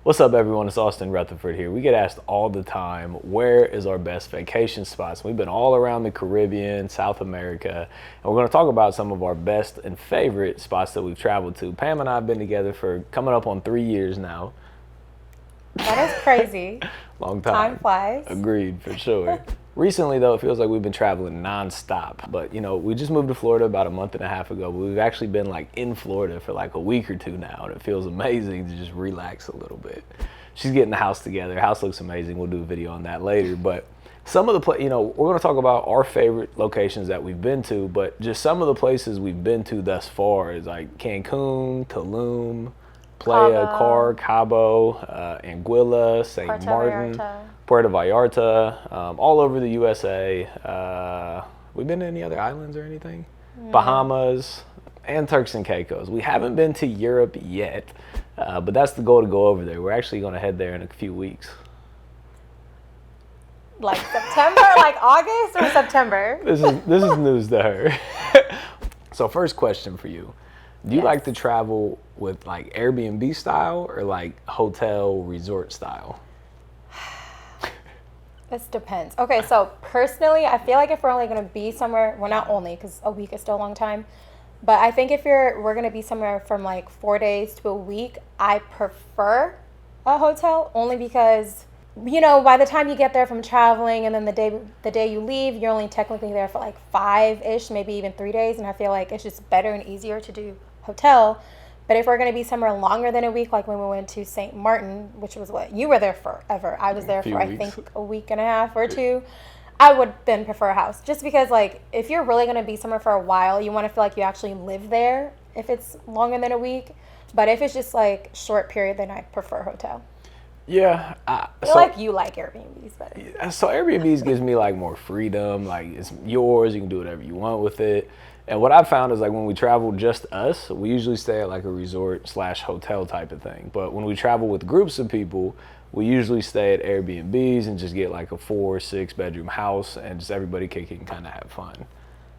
What's up, everyone? It's Austin Rutherford here. We get asked all the time, where is our best vacation spots? We've been all around the Caribbean, South America, and we're going to talk about some of our best and favorite spots that we've traveled to. Pam and I have been together for coming up on 3 years now. That is crazy. Long time. Time flies. Agreed, for sure. Recently, though, it feels like we've been traveling nonstop. But, we just moved to Florida about a month and a half ago. But we've actually been, in Florida for, a week or two now. And it feels amazing to just relax a little bit. She's getting the house together. The house looks amazing. We'll do a video on that later. But some of the, we're going to talk about our favorite locations that we've been to. But just some of the places we've been to thus far is, Cancun, Tulum, Playa, Cabo, Anguilla, St. Martin, Puerto Vallarta, all over the USA. We've been to any other islands or anything? No. Bahamas, and Turks and Caicos. We haven't been to Europe yet, but that's the goal, to go over there. We're actually going to head there in a few weeks. Like September, August or September? This is news to her. So first question for you. Do you like to travel with Airbnb style or hotel resort style? This depends. Okay, so personally, I feel like if we're only going to be somewhere, well, not only, because a week is still a long time, but I think if we're going to be somewhere from 4 days to a week, I prefer a hotel, only because, by the time you get there from traveling and then the day you leave, you're only technically there for 5-ish, maybe even 3 days, and I feel like it's just better and easier to do hotel. But if we're going to be somewhere longer than a week, like when we went to St. Martin, which was you were there forever. I was there for, I think, a week and a half or two. I would then prefer a house. Just because, if you're really going to be somewhere for a while, you want to feel like you actually live there if it's longer than a week. But if it's just, short period, then I prefer hotel. Yeah. I feel like you like Airbnbs better. So Airbnbs gives me, more freedom. It's yours. You can do whatever you want with it. And what I've found is when we travel just us, we usually stay at a resort/hotel type of thing. But when we travel with groups of people, we usually stay at Airbnbs and just get a 4 or 6 bedroom house and just everybody can kind of have fun.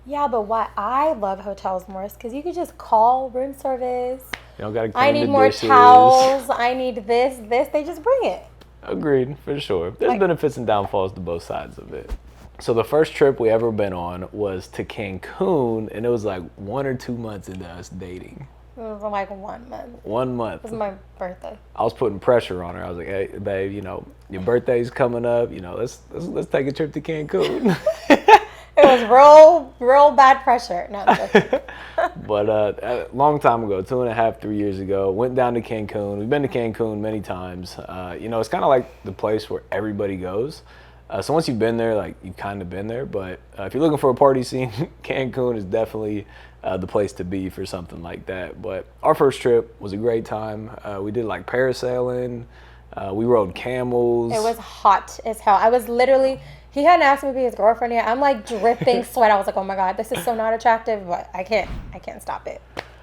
Yeah, but why I love hotels more is because you could just call room service. You don't gotta clean I need the more dishes. Towels. I need this. They just bring it. Agreed, for sure. There's benefits and downfalls to both sides of it. So the first trip we ever been on was to Cancun, and it was 1 or 2 months into us dating. It was 1 month. 1 month. It was my birthday. I was putting pressure on her. I was like, "Hey, babe, your birthday's coming up. Let's take a trip to Cancun." It was real bad pressure. No, I'm joking. But a long time ago, 2.5, 3 years ago, went down to Cancun. We've been to Cancun many times. It's kind of like the place where everybody goes. So once you've been there, you've kind of been there. But if you're looking for a party scene, Cancun is definitely the place to be for something like that. But our first trip was a great time. We did parasailing. We rode camels. It was hot as hell. I was literally, he hadn't asked me to be his girlfriend yet. I'm dripping sweat. I was like, oh my God, this is so not attractive, but I can't stop it.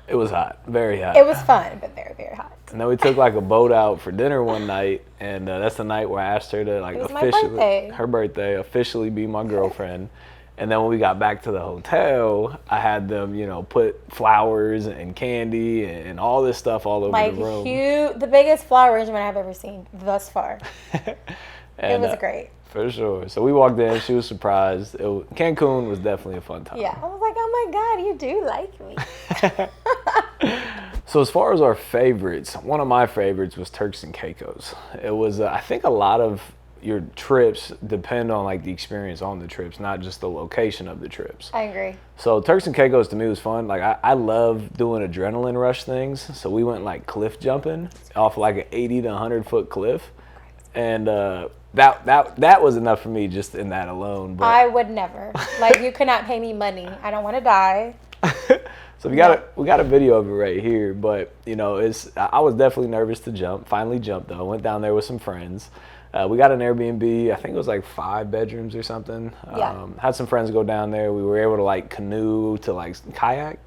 It was hot, very hot. It was fun, but very, very hot. And then we took a boat out for dinner one night, and that's the night where I asked her to her birthday, officially be my girlfriend. And then when we got back to the hotel, I had them, put flowers and candy and all this stuff all over the room. The biggest flower arrangement I've ever seen thus far. It was great. For sure. So we walked in. She was surprised. Cancun was definitely a fun time. Yeah. I was like, oh my God, you do like me. So as far as our favorites, one of my favorites was Turks and Caicos. It was, I think a lot of your trips depend on the experience on the trips, not just the location of the trips. I agree. So Turks and Caicos to me was fun. I love doing adrenaline rush things. So we went cliff jumping off an 80 to 100 foot cliff. And that was enough for me just in that alone. But I would never. You could not pay me money. I don't want to die. So we got a video of it right here. But I was definitely nervous to jump. Finally jumped though. Went down there with some friends. We got an Airbnb. I think it was 5 bedrooms or something. Yeah. Had some friends go down there. We were able to canoe to kayak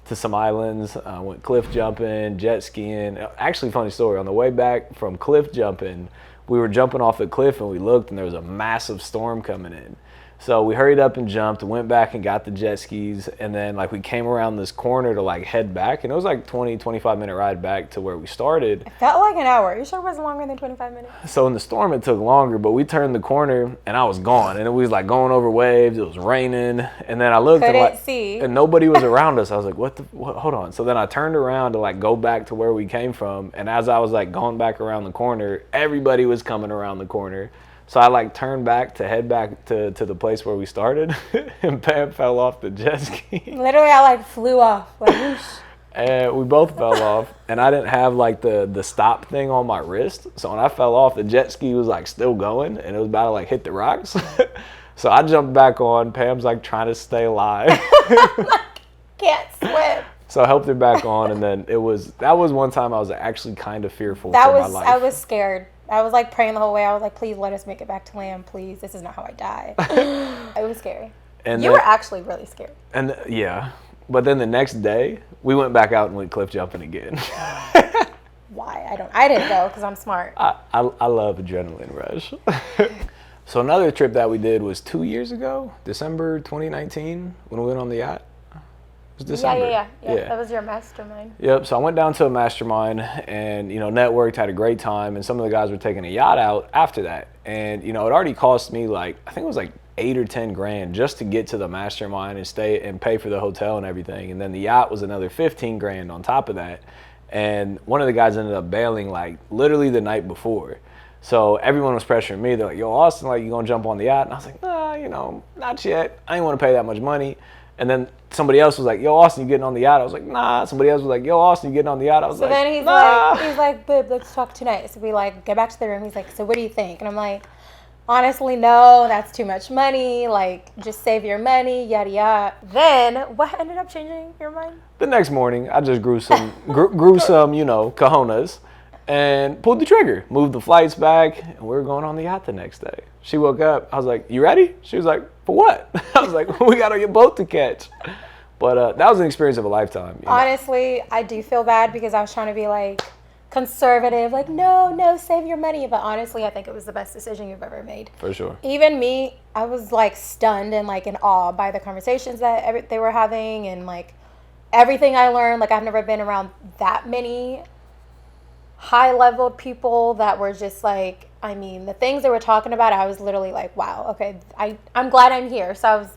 to some islands. Went cliff jumping, jet skiing. Actually, funny story. On the way back from cliff jumping, we were jumping off the cliff and we looked and there was a massive storm coming in. So we hurried up and jumped, went back and got the jet skis, and then like we came around this corner to like head back, and it was like 25-minute ride back to where we started. It felt like an hour. You sure it wasn't longer than 25 minutes? So in the storm it took longer, but we turned the corner and I was gone, and it was like going over waves. It was raining, and then I looked Couldn't see. and nobody was around us. I was like, what? Hold on. So then I turned around to like go back to where we came from, and as I was like going back around the corner, everybody was coming around the corner. So I like turned back to head back to the place where we started, and Pam fell off the jet ski. Literally, I like flew off, like whoosh. And we both fell off, and I didn't have like the stop thing on my wrist. So when I fell off, the jet ski was like still going, and it was about to like hit the rocks. So I jumped back on. Pam's like trying to stay alive. Can't swim. So I helped her back on, and then that was one time I was actually kind of fearful for my life. I was scared. I was like praying the whole way. I was like, please let us make it back to land, please. This is not how I die. It was scary. And you were actually really scared. And yeah, but then the next day we went back out and went cliff jumping again. Why? I didn't go because I'm smart. I love adrenaline rush. So another trip that we did was 2 years ago, December 2019, when we went on the yacht. It was December. Yeah. That was your mastermind. Yep. So I went down to a mastermind and, networked, had a great time. And some of the guys were taking a yacht out after that. And, it already cost me I think it was like 8 or 10 grand just to get to the mastermind and stay and pay for the hotel and everything. And then the yacht was another 15 grand on top of that. And one of the guys ended up bailing literally the night before. So everyone was pressuring me. They're like, yo, Austin, you gonna jump on the yacht? And I was like, nah, not yet. I didn't want to pay that much money. And then somebody else was like, yo, Austin, you getting on the yacht? I was like, nah. Somebody else was like, yo, Austin, you getting on the yacht? I was like, nah. So then he's like, babe, let's talk tonight. So we get back to the room. He's like, so what do you think? And I'm like, honestly, no, that's too much money. Just save your money, yada, yada. Then what ended up changing your mind? The next morning, I just grew some, cojones and pulled the trigger, moved the flights back, and we were going on the yacht the next day. She woke up. I was like, you ready? She was like, for what? I was like, we got a boat to catch. But that was an experience of a lifetime. Honestly, I do feel bad because I was trying to be conservative, no, save your money. But honestly, I think it was the best decision you've ever made. For sure. Even me, I was stunned and in awe by the conversations that they were having and everything I learned. I've never been around that many high-leveled people that were just the things they were talking about, I was literally wow, okay, I'm glad I'm here. So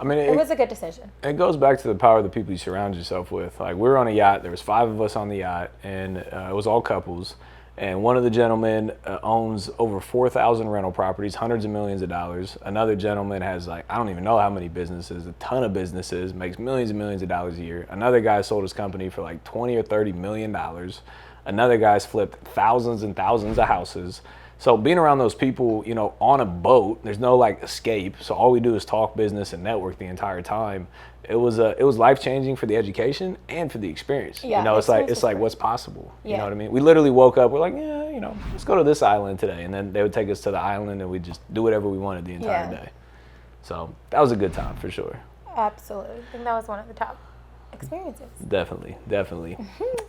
it was a good decision. It goes back to the power of the people you surround yourself with. We were on a yacht. There was 5 of us on the yacht, and it was all couples. And one of the gentlemen owns over 4,000 rental properties, hundreds of millions of dollars. Another gentleman has I don't even know how many businesses, a ton of businesses, makes millions and millions of dollars a year. Another guy sold his company for 20 or 30 million dollars. Another guy's flipped thousands and thousands of houses. So being around those people, on a boat, there's no escape. So all we do is talk business and network the entire time. It was life-changing for the education and for the experience. Yeah, it's what's possible. You know what I mean? We literally woke up, we're like, yeah, let's go to this island today. And then they would take us to the island and we'd just do whatever we wanted the entire day. So that was a good time for sure. Absolutely. I think that was one of the top experiences. Definitely.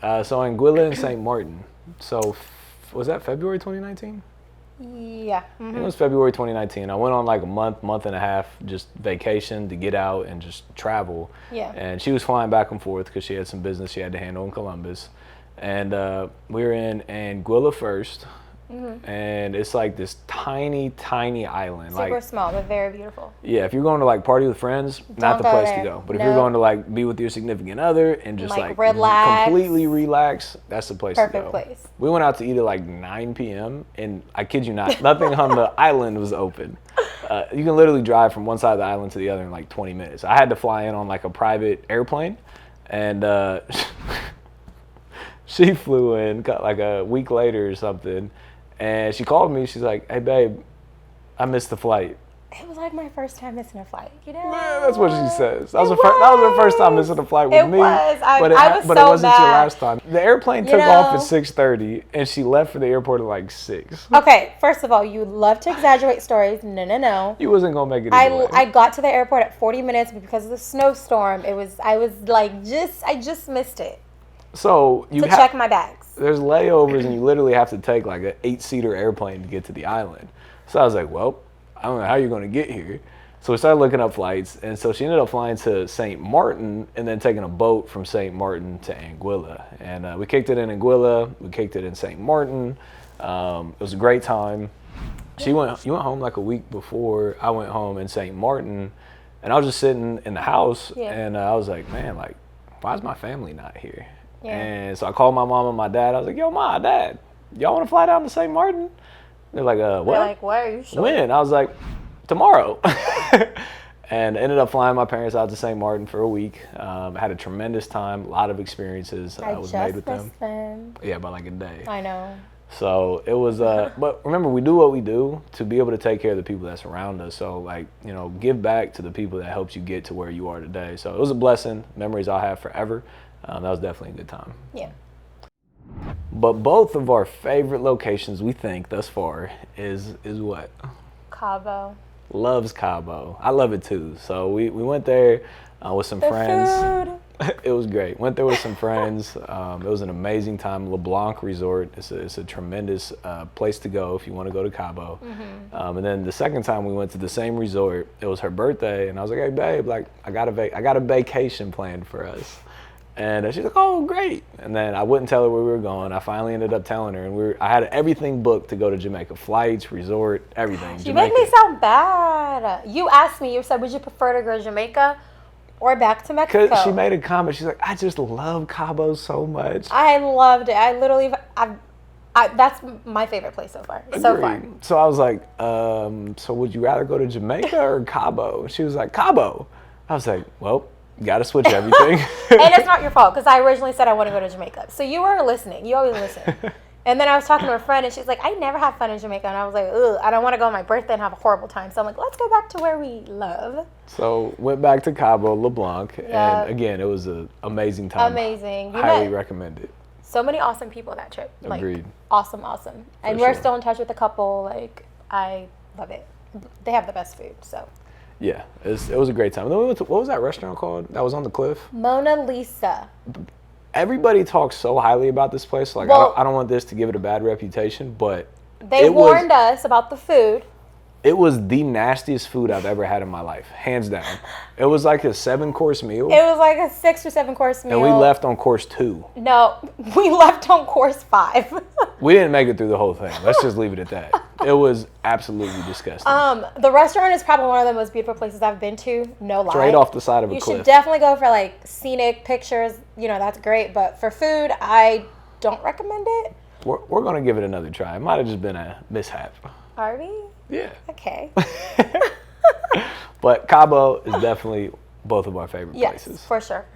So Anguilla and St. Martin. So was that February 2019? Yeah. I think it was February 2019. I went on a month and a half, just vacation to get out and just travel. Yeah. And she was flying back and forth because she had some business she had to handle in Columbus. And we were in Anguilla first. And it's this tiny island. Super small, but very beautiful. Yeah, if you're going to party with friends, not the place to go. But if you're going to be with your significant other and just relax, completely relax, that's the place to go. Perfect place. We went out to eat at 9 p.m. and I kid you not, nothing on the island was open. You can literally drive from one side of the island to the other in 20 minutes. I had to fly in on a private airplane, and she flew in a week later or something. And she called me. She's like, hey, babe, I missed the flight. It was my first time missing a flight, Man, that's what she says. That was her first time missing a flight with me. I was but so it wasn't mad. your last time. The airplane took off at 6:30, and she left for the airport at 6. Okay, first of all, you love to exaggerate stories. No. You wasn't going to make it I got to the airport at 40 minutes, but because of the snowstorm, I just missed it. So you check my bags. There's layovers, and you literally have to take an 8-seater airplane to get to the island. So I was like, well, I don't know how you're going to get here. So we started looking up flights, and so she ended up flying to St. Martin and then taking a boat from St. Martin to Anguilla. And we kicked it in Anguilla, we kicked it in St. Martin. It was a great time. You went home like a week before I went home in St. Martin, and I was just sitting in the house, and I was like, man, like, why is my family not here? Yeah. And so I called my mom and my dad. I was like, yo, Ma, Dad, y'all want to fly down to St. Martin? They're like, what? They're like, what? Are you sure? When? I was like, tomorrow. And ended up flying my parents out to St. Martin for a week. Had a tremendous time, a lot of experiences was made with them. Yeah, by like a day. I know. So it was, but remember, we do what we do to be able to take care of the people that surround us. So like, you know, give back to the people that helped you get to where you are today. So it was a blessing, memories I'll have forever. That was definitely a good time. Yeah. But both of our favorite locations, we think thus far, is what? Cabo. Loves Cabo. I love it too. So we went there with some friends. Food. It was great. Went there with some friends. It was an amazing time. LeBlanc Resort. It's a tremendous place to go if you want to go to Cabo. Mm-hmm. And then the second time we went to the same resort. It was her birthday, and I was like, "Hey babe, like I got a vacation planned for us." And she's like, "Oh, great!" And then I wouldn't tell her where we were going. I finally ended up telling her, and I had everything booked to go to Jamaica, flights, resort, everything. You make me sound bad. You asked me. You said, "Would you prefer to go to Jamaica or back to Mexico?" Because she made a comment. She's like, "I just love Cabo so much." I loved it. I literally, that's my favorite place so far. Agreed. So far. So I was like, "So would you rather go to Jamaica or Cabo?" She was like, "Cabo." I was like, "Well, you got to switch everything." And it's not your fault, because I originally said I want to go to Jamaica. So you were listening. You always listen. And then I was talking to a friend, and she's like, "I never have fun in Jamaica." And I was like, "Ugh, I don't want to go on my birthday and have a horrible time." So I'm like, let's go back to where we love. So went back to Cabo, LeBlanc, and again, it was an amazing time. Amazing. Highly recommend it. So many awesome people that trip. Agreed. Like, awesome. And we're still in touch with a couple. Like, I love it. They have the best food, so. Yeah, it was a great time. And then we went to, what was that restaurant called that was on the cliff? Mona Lisa. Everybody talks so highly about this place. Like, well, I don't want this to give it a bad reputation, but they warned us about the food. It was the nastiest food I've ever had in my life, hands down. It was like a 7-course meal. It was like a 6 or 7-course meal. And we left on course 2. No, we left on course 5. We didn't make it through the whole thing. Let's just leave it at that. It was absolutely disgusting. The restaurant is probably one of the most beautiful places I've been to. No lie. Straight off the side of a cliff. You should definitely go for like scenic pictures. You know, that's great. But for food, I don't recommend it. We're going to give it another try. It might have just been a mishap. Are we? Yeah. Okay. But Cabo is definitely both of our favorite places. Yes, for sure.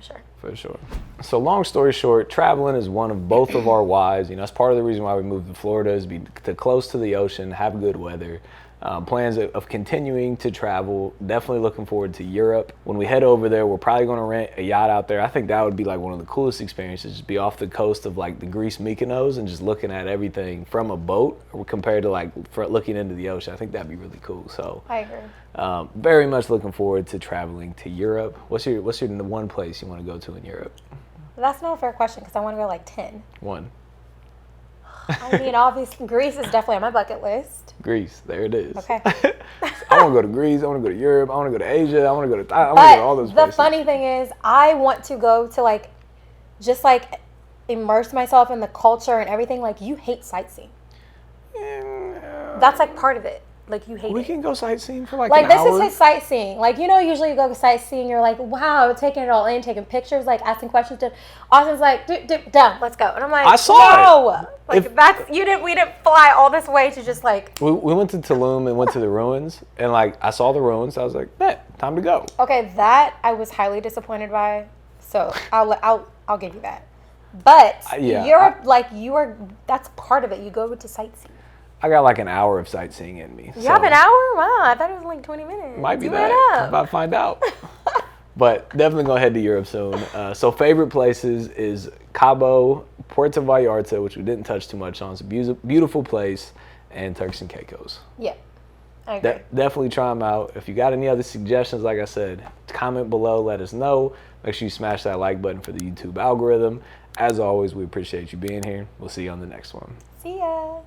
For sure. So long story short, traveling is one of both of our whys. You know, that's part of the reason why we moved to Florida is to close to the ocean, have good weather. Plans of continuing to travel. Definitely looking forward to Europe. When we head over there, we're probably going to rent a yacht out there. I think that would be like one of the coolest experiences. Just be off the coast of like the Greece Mykonos and just looking at everything from a boat compared to like looking into the ocean. I think that'd be really cool. So I agree. Very much looking forward to traveling to Europe. What's your one place you want to go to in Europe? That's not a fair question because I want to go like 10. One. I mean, obviously, Greece is definitely on my bucket list. Greece, there it is. Okay. I want to go to Greece. I want to go to Europe. I want to go to Asia. I want to go to Thailand. I want to go to all those places. The funny thing is, I want to go to like, just like immerse myself in the culture and everything. Like, you hate sightseeing. That's like part of it. Like, you hate it. We can go sightseeing for like an this hour. is sightseeing. Like, you know, usually you go sightseeing, you're like, wow, taking it all in, taking pictures, like asking questions. Austin's like, done, let's go. And I'm like, I saw it. Like, we didn't fly all this way to just like. We went to Tulum and went to the ruins, and like I saw the ruins. I was like, time to go. Okay, that I was highly disappointed by. So I'll give you that. But Europe, that's part of it. You go to sightseeing. I got like an hour of sightseeing in me. You have an hour? Wow, I thought it was like 20 minutes. Might be that. I'm about to find out. But definitely gonna head to Europe soon. So favorite places is Cabo, Puerto Vallarta, which we didn't touch too much on. It's a beautiful place, and Turks and Caicos. Yeah, I agree. Definitely try them out. If you got any other suggestions, like I said, comment below, let us know. Make sure you smash that like button for the YouTube algorithm. As always, we appreciate you being here. We'll see you on the next one. See ya.